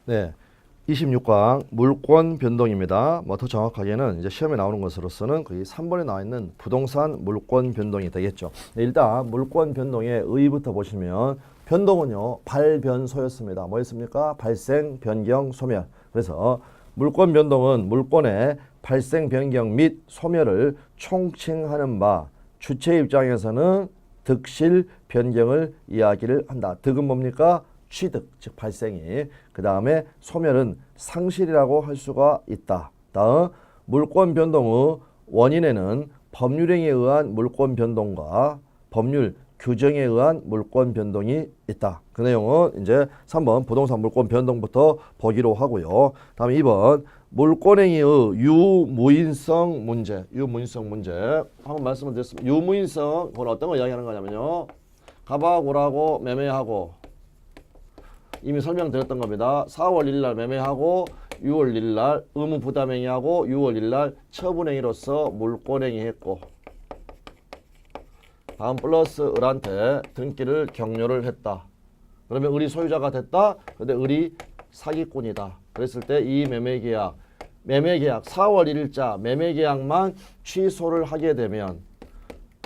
네. 26강 물권 변동입니다. 뭐 더 정확하게는 이제 시험에 나오는 것으로서는 거의 3번에 나와 있는 부동산 물권 변동이 되겠죠. 네, 일단 물권 변동의 의의부터 보시면 변동은요 발변소였습니다. 뭐였습니까? 발생, 변경, 소멸. 그래서 물권 변동은 물권의 발생, 변경 및 소멸을 총칭하는 바, 주체 입장에서는 득실, 변경을 이야기를 한다. 득은 뭡니까? 취득, 즉 발생이. 그 다음에 소멸은 상실이라고 할 수가 있다. 다음 물권 변동의 원인에는 법률행위에 의한 물권 변동과 법률 규정에 의한 물권 변동이 있다. 그 내용은 이제 3번 부동산 물권 변동부터 보기로 하고요. 다음 2번 물권행위의 유무인성 문제. 유무인성 문제. 한번 말씀을 드렸습니다. 유무인성, 그건 어떤 걸 이야기하는 거냐면요. 가봐하고 오라고 매매하고 이미 설명드렸던 겁니다. 4월 1일 날 매매하고 6월 1일 날 의무 부담행위하고 6월 1일 날 처분행위로서 물권행위 했고 다음 플러스 을한테 등기를 격려를 했다. 그러면 을이 소유자가 됐다. 근데 을이 사기꾼이다. 그랬을 때 이 매매계약 4월 1일자 매매계약만 취소를 하게 되면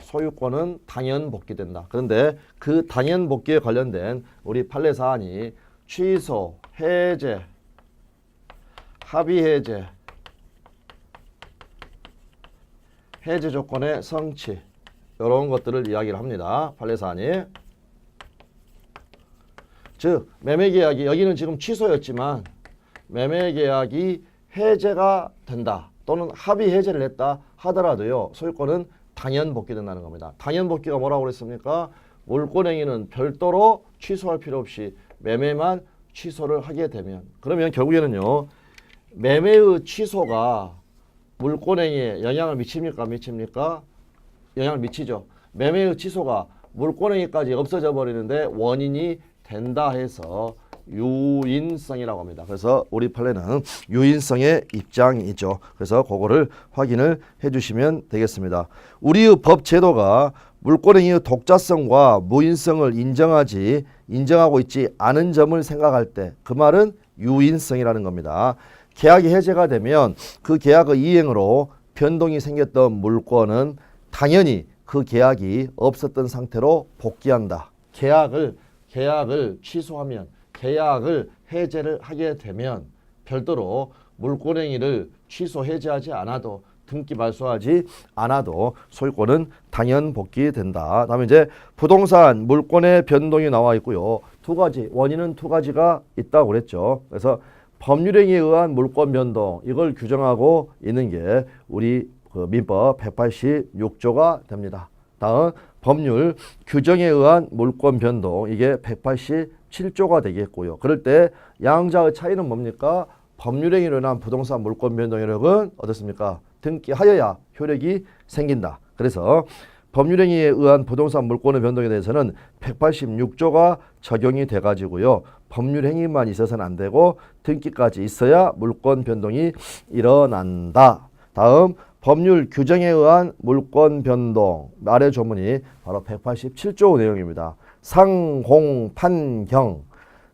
소유권은 당연 복귀된다. 그런데 그 당연 복귀에 관련된 우리 판례 사안이 취소, 해제, 합의 해제, 해제 조건의 성취 이런 것들을 이야기를 합니다. 판례 사안이. 즉 매매계약이 여기는 지금 취소였지만 매매계약이 해제가 된다. 또는 합의 해제를 했다 하더라도요. 소유권은 당연 복귀된다는 겁니다. 당연 복귀가 뭐라고 그랬습니까? 물권행위는 별도로 취소할 필요 없이 매매만 취소를 하게 되면 그러면 결국에는요. 매매의 취소가 물권행위에 영향을 미칩니까? 미칩니까? 영향을 미치죠. 매매의 취소가 물권행위까지 없어져 버리는데 원인이 된다 해서 유인성이라고 합니다. 그래서 우리 판례는 유인성의 입장이죠. 그래서 그거를 확인을 해주시면 되겠습니다. 우리의 법 제도가 물권행위의 독자성과 무인성을 인정하고 있지 않은 점을 생각할 때 그 말은 유인성이라는 겁니다. 계약이 해제가 되면 그 계약의 이행으로 변동이 생겼던 물권은 당연히 그 계약이 없었던 상태로 복귀한다. 계약을 취소하면 계약을 해제를 하게 되면 별도로 물권행위를 취소 해제하지 않아도 등기 말소하지 않아도 소유권은 당연 복귀된다. 다음에 이제 부동산 물권의 변동이 나와 있고요. 두 가지 원인은 두 가지가 있다고 그랬죠. 그래서 법률행위에 의한 물권 변동 이걸 규정하고 있는 게 우리 그 민법 186조가 됩니다. 다음 법률 규정에 의한 물권 변동 이게 187조가 되겠고요. 그럴 때 양자의 차이는 뭡니까? 법률행위로 인한 부동산 물권 변동력은 어떻습니까? 등기하여야 효력이 생긴다. 그래서 법률행위에 의한 부동산 물권의 변동에 대해서는 186조가 적용이 돼가지고요. 법률행위만 있어서는 안 되고 등기까지 있어야 물권 변동이 일어난다. 다음 법률 규정에 의한 물권 변동 아래 조문이 바로 187조 내용입니다. 상공판경,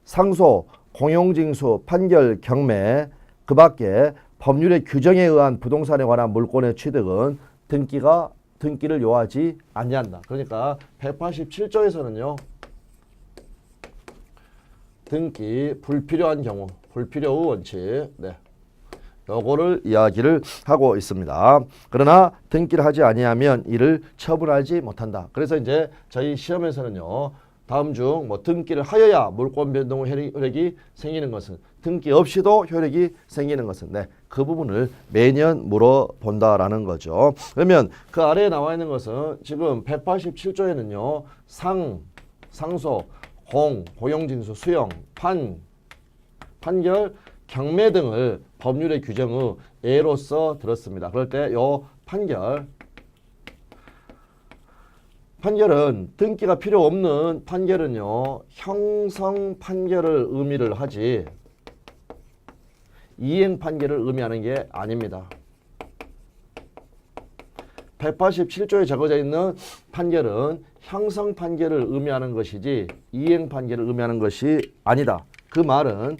상소, 공용징수, 판결, 경매 그 밖에 법률의 규정에 의한 부동산에 관한 물권의 취득은 등기를 요하지 아니한다. 그러니까 187조에서는요. 등기 불필요한 경우, 불필요의 원칙 요거를 이야기를 하고 있습니다. 그러나 등기를 하지 아니하면 이를 처분하지 못한다. 그래서 이제 저희 시험에서는요. 다음 중 뭐 등기를 하여야 물권 변동 효력이 생기는 것은 등기 없이도 효력이 생기는 것은 그 부분을 매년 물어본다라는 거죠. 그러면 그 아래에 나와 있는 것은 지금 187조에는요. 상소, 고용징수, 수용, 판결, 경매 등을 법률의 규정의 예로서 들었습니다. 그럴 때 요 판결은 등기가 필요 없는 판결은요. 형성 판결을 의미를 하지 이행 판결을 의미하는 게 아닙니다. 187조에 적어져 있는 판결은 형성 판결을 의미하는 것이지 이행 판결을 의미하는 것이 아니다. 그 말은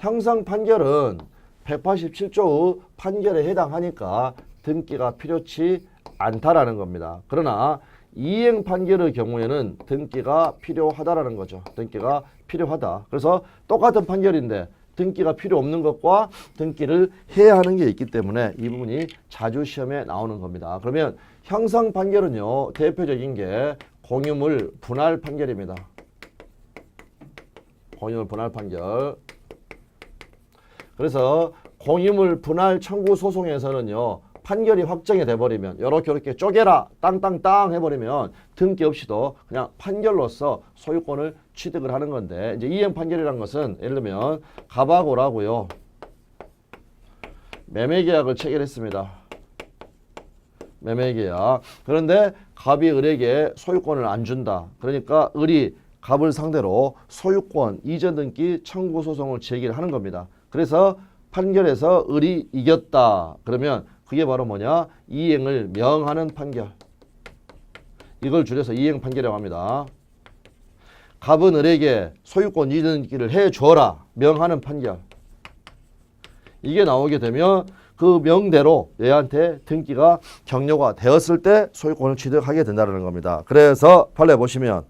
형성 판결은 187조의 판결에 해당하니까 등기가 필요치 않다라는 겁니다. 그러나 이행 판결의 경우에는 등기가 필요하다라는 거죠. 등기가 필요하다. 그래서 똑같은 판결인데 등기가 필요 없는 것과 등기를 해야 하는 게 있기 때문에 이 부분이 자주 시험에 나오는 겁니다. 그러면 형성 판결은요, 대표적인 게 공유물 분할 판결입니다. 공유물 분할 판결. 그래서 공유물 분할 청구 소송에서는요, 판결이 확정이 돼버리면 이렇게 쪼개라 땅땅땅 해버리면 등기 없이도 그냥 판결로서 소유권을 취득을 하는 건데, 이제 이행 판결이라는 것은 예를 들면 갑하고라고요, 매매계약을 체결했습니다. 매매계약. 그런데 갑이 을에게 소유권을 안 준다. 그러니까 을이 갑을 상대로 소유권 이전 등기 청구 소송을 제기하는 겁니다. 그래서 판결에서 을이 이겼다. 그러면 그게 바로 뭐냐? 이행을 명하는 판결. 이걸 줄여서 이행 판결이라고 합니다. 갑은 을에게 소유권 이전 등기를 해줘라. 명하는 판결. 이게 나오게 되면 그 명대로 얘한테 등기가 격려가 되었을 때 소유권을 취득하게 된다는 겁니다. 그래서 판례 보시면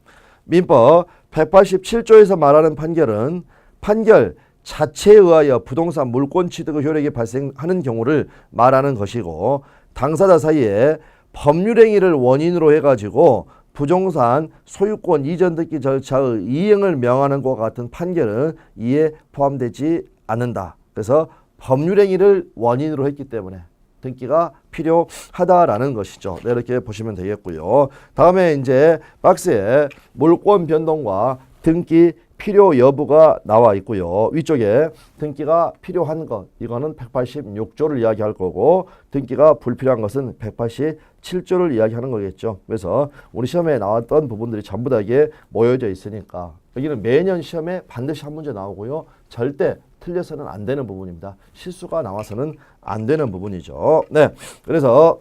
민법 187조에서 말하는 판결은 판결 자체에 의하여 부동산 물권 취득의 효력이 발생하는 경우를 말하는 것이고, 당사자 사이에 법률행위를 원인으로 해가지고 부동산 소유권 이전 등기 절차의 이행을 명하는 것과 같은 판결은 이에 포함되지 않는다. 그래서 법률행위를 원인으로 했기 때문에 등기가 필요하다라는 것이죠. 네, 이렇게 보시면 되겠고요. 다음에 이제 박스에 물권 변동과 등기 필요 여부가 나와 있고요. 위쪽에 등기가 필요한 것, 이거는 186조를 이야기할 거고, 등기가 불필요한 것은 187조를 이야기하는 거겠죠. 그래서 우리 시험에 나왔던 부분들이 전부 다 이게 모여져 있으니까 여기는 매년 시험에 반드시 한 문제 나오고요. 절대 틀려서는 안 되는 부분입니다. 실수가 나와서는 안 되는 부분이죠. 네, 그래서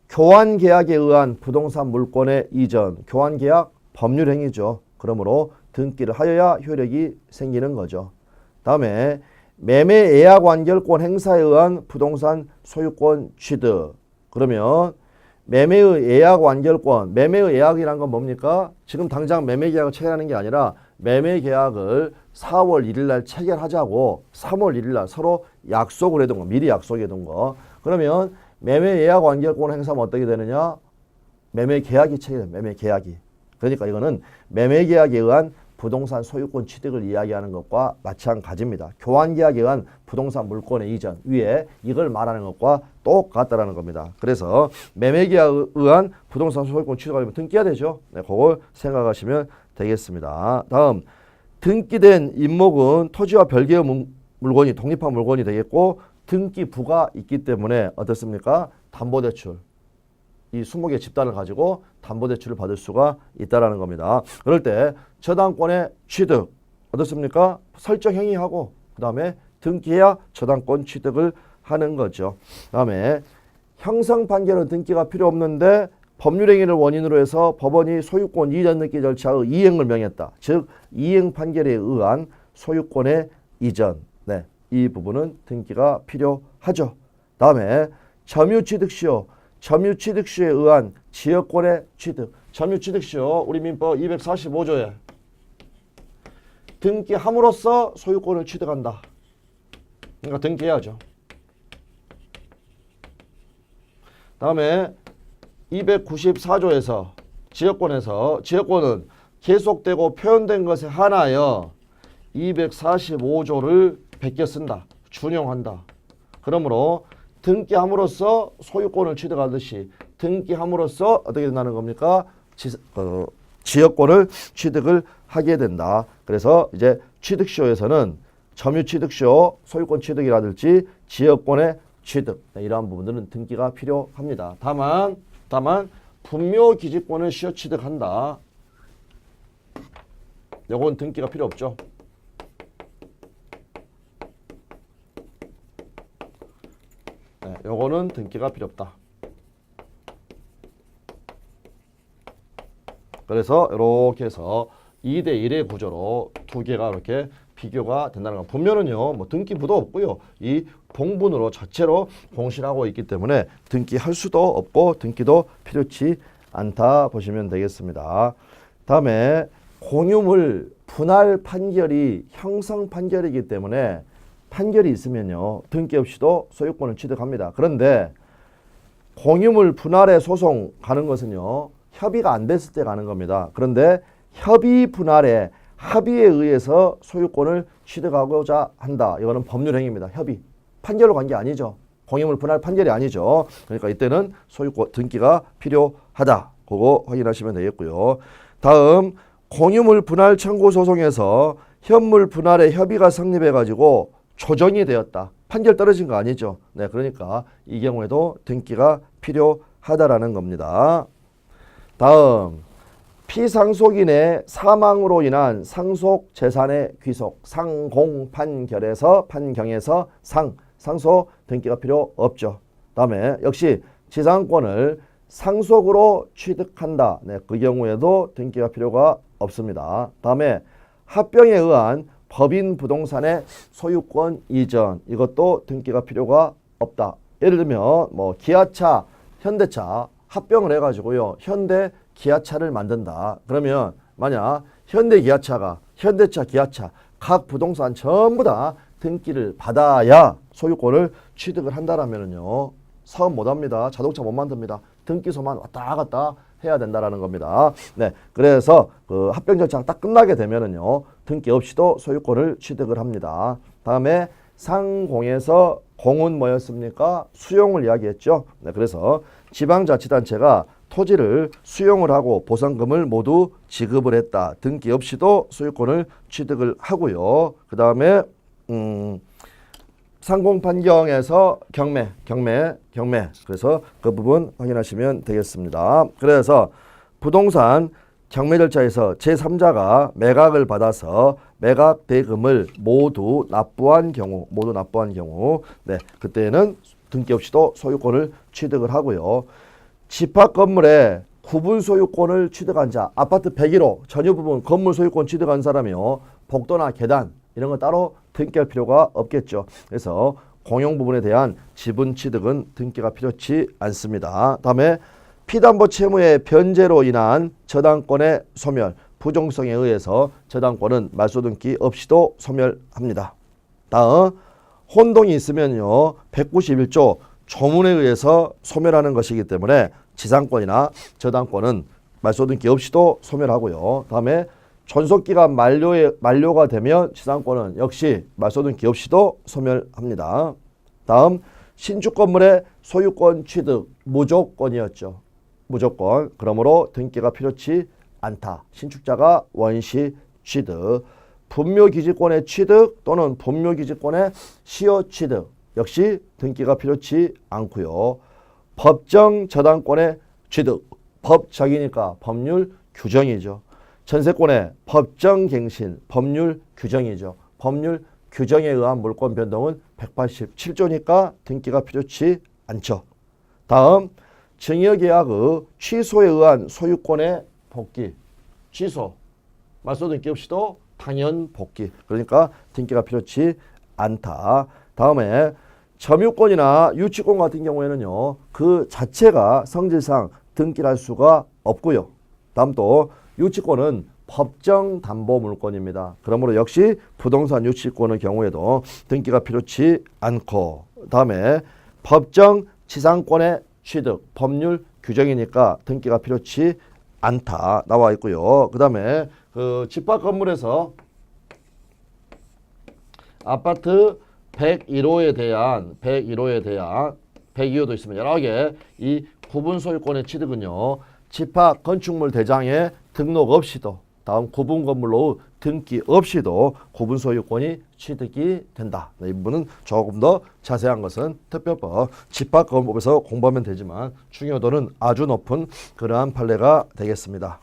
교환계약에 의한 부동산 물권의 이전, 교환계약 법률행위죠. 그러므로 등기를 하여야 효력이 생기는 거죠. 다음에 매매예약 완결권 행사에 의한 부동산 소유권 취득. 그러면 매매의 예약 완결권, 매매의 예약이란 건 뭡니까? 지금 당장 매매계약을 체결하는 게 아니라 매매계약을 4월 1일 날 체결하자고 3월 1일 날 서로 약속을 해둔 거, 미리 약속해 둔 거. 그러면 매매예약 완결권 행사하면 어떻게 되느냐? 매매계약이 체결돼요. 매매계약이. 그러니까 이거는 매매계약에 의한 부동산 소유권 취득을 이야기하는 것과 마찬가지입니다. 교환계약에 의한 부동산 물권의 이전, 위에 이걸 말하는 것과 똑같다라는 겁니다. 그래서 매매계약에 의한 부동산 소유권 취득하려면 등기해야 되죠. 네, 그걸 생각하시면 되겠습니다. 다음, 등기된 임목은 토지와 별개의 물건이 독립한 물건이 되겠고, 등기부가 있기 때문에 어떻습니까? 담보대출. 이 20개 집단을 가지고 담보대출을 받을 수가 있다라는 겁니다. 그럴 때 저당권의 취득 어떻습니까? 설정 행위하고 그 다음에 등기해야 저당권 취득을 하는 거죠. 그 다음에 형성 판결은 등기가 필요 없는데 법률행위를 원인으로 해서 법원이 소유권 이전 등기 절차의 이행을 명했다. 즉 이행 판결에 의한 소유권의 이전. 네, 이 부분은 등기가 필요하죠. 다음에 점유취득시효. 점유취득시에 의한 지역권의 취득. 점유취득시효 우리 민법 245조에 등기함으로써 소유권을 취득한다. 그러니까 등기해야죠. 다음에 294조에서 지역권은 계속되고 표현된 것에 한하여 245조를 베껴 쓴다. 준용한다. 그러므로 등기함으로써 소유권을 취득하듯이 등기함으로써 어떻게 된다는 겁니까? 지역권을 취득을 하게 된다. 그래서 이제 취득시효에서는 점유취득시효, 소유권 취득이라든지 지역권의 취득, 이러한 부분들은 등기가 필요합니다. 다만 분묘기지권을 시효 취득한다. 요건 등기가 필요 없죠. 네, 요거는 등기가 필요 없다. 그래서 이렇게 해서 2대1의 구조로 두 개가 이렇게 비교가 된다는 거. 분묘는요, 뭐 등기부도 없고요. 이 봉분으로 자체로 공시하고 있기 때문에 등기할 수도 없고 등기도 필요치 않다 보시면 되겠습니다. 다음에 공유물 분할 판결이 형성 판결이기 때문에 판결이 있으면요, 등기 없이도 소유권을 취득합니다. 그런데 공유물 분할의 소송 가는 것은요, 협의가 안 됐을 때 가는 겁니다. 그런데 협의 분할의 합의에 의해서 소유권을 취득하고자 한다. 이거는 법률 행위입니다. 협의. 판결로 간 게 아니죠. 공유물 분할 판결이 아니죠. 그러니까 이때는 소유권 등기가 필요하다. 그거 확인하시면 되겠고요. 다음, 공유물 분할 청구 소송에서 현물 분할의 협의가 성립해 가지고 조정이 되었다. 판결 떨어진 거 아니죠. 네, 그러니까 이 경우에도 등기가 필요하다라는 겁니다. 다음, 피상속인의 사망으로 인한 상속 재산의 귀속, 상공 판결에서 판경에서 상속 등기가 필요 없죠. 다음에 역시 지상권을 상속으로 취득한다. 네, 그 경우에도 등기가 필요가 없습니다. 다음에 합병에 의한 법인 부동산의 소유권 이전, 이것도 등기가 필요가 없다. 예를 들면 뭐 기아차, 현대차 합병을 해가지고요, 현대 기아차를 만든다. 그러면 만약 현대 기아차가 현대차, 기아차 각 부동산 전부 다 등기를 받아야 소유권을 취득을 한다라면은요, 사업 못합니다. 자동차 못 만듭니다. 등기소만 왔다 갔다 해야 된다라는 겁니다. 네, 그래서 그 합병 절차가 딱 끝나게 되면은요, 등기 없이도 소유권을 취득을 합니다. 다음에 상공에서 공은 뭐였습니까? 수용을 이야기했죠. 네, 그래서 지방자치단체가 토지를 수용을 하고 보상금을 모두 지급을 했다. 등기 없이도 소유권을 취득을 하고요. 그 다음에 상공판경에서 경매. 그래서 그 부분 확인하시면 되겠습니다. 그래서 부동산 경매 절차에서 제3자가 매각을 받아서 매각 대금을 모두 납부한 경우, 네, 그때는 등기 없이도 소유권을 취득을 하고요. 집합 건물에 구분 소유권을 취득한 자, 아파트 101호 전유 부분 건물 소유권 취득한 사람이요, 복도나 계단 이런 거 따로 등기할 필요가 없겠죠. 그래서 공용 부분에 대한 지분 취득은 등기가 필요치 않습니다. 다음에 피담보 채무의 변제로 인한 저당권의 소멸, 부종성에 의해서 저당권은 말소 등기 없이도 소멸합니다. 다음, 혼동이 있으면요, 191조 조문에 의해서 소멸하는 것이기 때문에 지상권이나 저당권은 말소 등기 없이도 소멸하고요. 다음에 존속기간 만료가 되면 지상권은 역시 말소 등기 없이도 소멸합니다. 다음, 신축 건물의 소유권 취득 무조건이었죠. 무조건. 그러므로 등기가 필요치 않다. 신축자가 원시 취득. 분묘기지권의 취득 또는 분묘기지권의 시효 취득 역시 등기가 필요치 않고요. 법정 저당권의 취득. 법적이니까 법률 규정이죠. 전세권의 법정갱신, 법률 규정이죠. 법률 규정에 의한 물권 변동은 187조니까 등기가 필요치 않죠. 다음, 증여계약의 취소에 의한 소유권의 복귀, 취소, 말소 등기 없이도 당연 복귀. 그러니까 등기가 필요치 않다. 다음에 점유권이나 유치권 같은 경우에는요, 그 자체가 성질상 등기를 할 수가 없고요. 다음 또 유치권은 법정 담보 물권입니다. 그러므로 역시 부동산 유치권의 경우에도 등기가 필요치 않고, 다음에 법정 지상권의 취득, 법률 규정이니까 등기가 필요치 않다 나와 있고요. 그 다음에 그 집합 건물에서 아파트 101호에 대한 102호도 있으면 여러 개 이 구분 소유권의 취득은요, 집합 건축물 대장에 등록 없이도, 다음 구분 건물로 등기 없이도 구분 소유권이 취득이 된다. 이 부분은 조금 더 자세한 것은 특별법 집합 건물에서 공부하면 되지만 중요도는 아주 높은 그러한 판례가 되겠습니다.